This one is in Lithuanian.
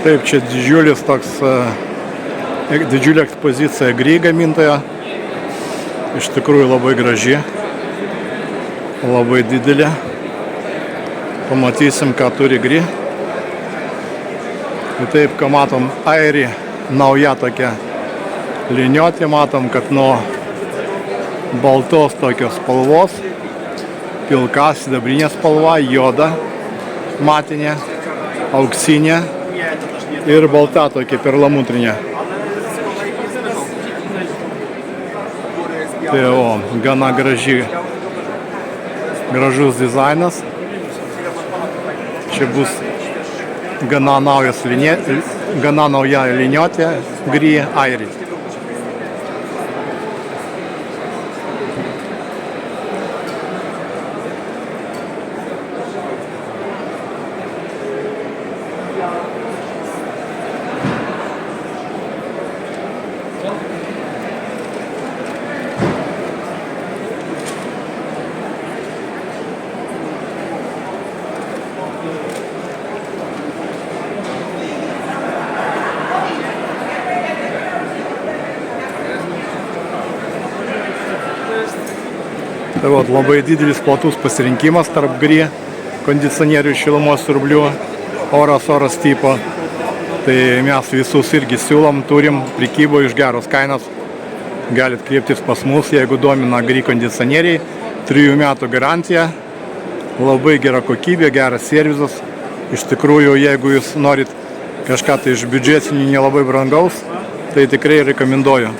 Taip, čia didžiulė ekspozicija Gry gamintojo. Iš tikrųjų labai graži, labai didelė. Pamatysim, ką turi Gry. Ir taip, ką matom, Airi nauja tokia liniuotė. Matom, kad nuo baltos tokios spalvos, pilka sidabrinė spalva, juoda, matinė, auksinė ir balta tokia perlamutrinė. Tai gana gražus dizainas. Čia bus gana nauja liniuotė Gry Airi. Tai labai didelis platus pasirinkimas tarp Gry kondicionierių šilumos siurblių oras tipo. Tai mes visus irgi siūlom, turim prekyboje už geros kainos. Galit kreiptis pas mus, jeigu domina Gry kondicionieriai. 3 metų garantija, labai gera kokybė, geras servizas. Iš tikrųjų, jeigu jūs norit kažką tai iš biudžetinių nelabai brangaus, tai tikrai rekomenduoju.